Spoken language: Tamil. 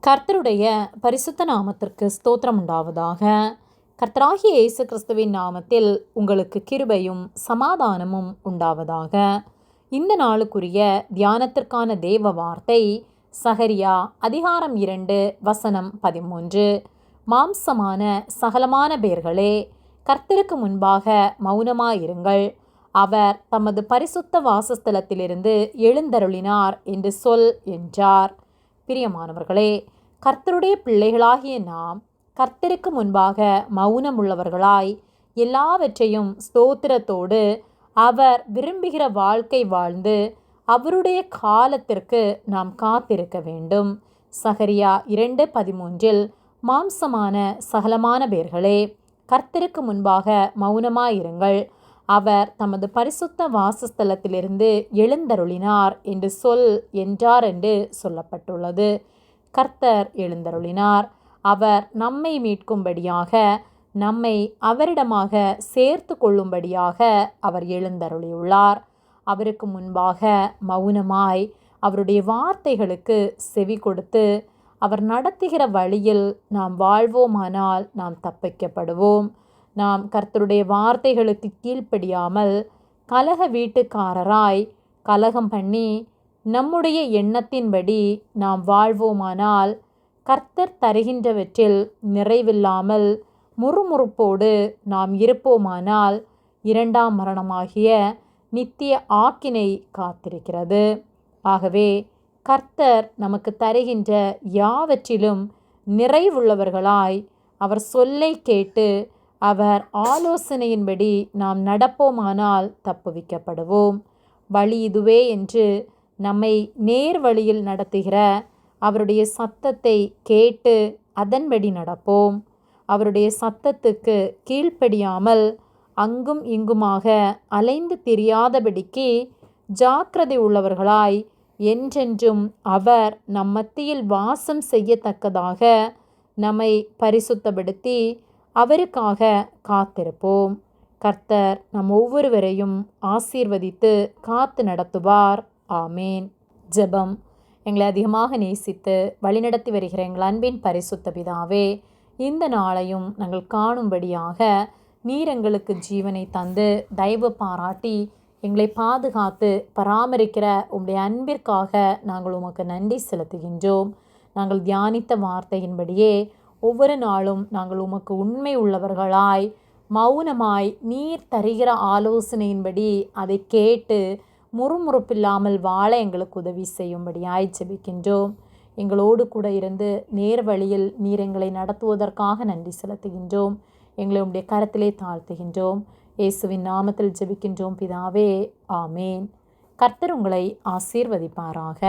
கர்த்தருடைய பரிசுத்த நாமத்திற்கு ஸ்தோத்திரம் உண்டாவதாக. கர்த்தராகிய இயேசு கிறிஸ்துவின் நாமத்தில் உங்களுக்கு கிருபையும் சமாதானமும் உண்டாவதாக. இந்த நாளுக்குரிய தியானத்திற்கான தேவ வார்த்தை சகரியா அதிகாரம் 2 வசனம் 13. மாம்சமான சகலமான பேர்களே, கர்த்தருக்கு முன்பாக மௌனமாயிருங்கள். அவர் தமது பரிசுத்த வாசஸ்தலத்திலிருந்து எழுந்தருளினார் என்று சொல் என்றார். பிரியமானவர்களே, கர்த்தருடைய பிள்ளைகளாகிய நாம் கர்த்தருக்கு முன்பாக மௌனமுள்ளவர்களாய் எல்லாவற்றையும் ஸ்தோத்திரத்தோடு அவர் விரும்புகிற வாழ்க்கை வாழ்ந்து அவருடைய காலத்திற்கு நாம் காத்திருக்க வேண்டும். சகரியா 2:13 மாம்சமான சகலமான பேர்களே, கர்த்தருக்கு முன்பாக மௌனமாயிருங்கள். அவர் தமது பரிசுத்த வாசஸ்தலத்திலிருந்து எழுந்தருளினார் என்று சொல் என்றார் என்று சொல்லப்பட்டுள்ளது. கர்த்தர் எழுந்தருளினார். அவர் நம்மை மீட்கும்படியாக, நம்மை அவரிடமாக சேர்த்து கொள்ளும்படியாக அவர் எழுந்தருளியுள்ளார். அவருக்கு முன்பாக மௌனமாய் அவருடைய வார்த்தைகளுக்கு செவி கொடுத்து அவர் நடத்துகிற வழியில் நாம் வாழ்வோமானால் நாம் தப்பிக்கப்படுவோம். நாம் கர்த்தருடைய வார்த்தைகளுக்கு கீழ்ப்படியாமல் கலக வீட்டுக்காரராய் கலகம் பண்ணி நம்முடைய எண்ணத்தின்படி நாம் வாழ்வோமானால், கர்த்தர் தருகின்றவற்றில் நிறைவில்லாமல் முறுமுறுப்போடு நாம் இருப்போமானால், 2ஆம் மரணமாகிய நித்திய ஆக்கினை காத்திருக்கிறது. ஆகவே கர்த்தர் நமக்கு தருகின்ற யாவற்றிலும் நிறைவுள்ளவர்களாய் அவர் சொல்லை கேட்டு அவர் ஆலோசனையின்படி நாம் நடப்போமானால் தப்புவிக்கப்படுவோம். வழி இதுவே என்று நம்மை நேர் வழியில் நடத்துகிற அவருடைய சத்தத்தை கேட்டு அதன்படி நடப்போம். அவருடைய சத்தத்துக்கு கீழ்ப்படியாமல் அங்கும் இங்குமாக அலைந்து திரியாதபடிக்கு ஜாக்கிரதை உள்ளவர்களாய் என்றென்றும் அவர் நம் மத்தியில் வாசம் செய்யத்தக்கதாக நம்மை பரிசுத்தப்படுத்தி அவருக்காக காத்திருப்போம். கர்த்தர் நம் ஒவ்வொருவரையும் ஆசீர்வதித்து காத்து நடத்துவார். ஆமேன். ஜெபம். எங்களை அதிகமாக நேசித்து வழிநடத்தி வருகிற எங்கள் அன்பின் பரிசுத்த பிதாவே, இந்த நாளையும் நாங்கள் காணும்படியாக நீர் எங்களுக்கு ஜீவனை தந்து தயவு பாராட்டி எங்களை பாதுகாத்து பராமரிக்கிற உம்முடைய அன்பிற்காக நாங்கள் உமக்கு நன்றி செலுத்துகின்றோம். நாங்கள் தியானித்த வார்த்தையின்படியே ஒவ்வொரு நாளும் நாங்கள் உமக்கு உண்மை உள்ளவர்களாய் மௌனமாய் நீர் தருகிற ஆலோசனையின்படி அதை கேட்டு முறுமுறுப்பில்லாமல் வாழ எங்களுக்கு உதவி செய்யும்படியாய் ஜெபிக்கின்றோம். எங்களோடு கூட இருந்து நேர் வழியில் நீர் எங்களை நடத்துவதற்காக நன்றி செலுத்துகின்றோம். எங்களை உம்முடைய கரத்திலே தாழ்த்துகின்றோம். இயேசுவின் நாமத்தில் ஜெபிக்கின்றோம் பிதாவே. ஆமேன். கர்த்தர் உங்களை ஆசீர்வதிப்பாராக.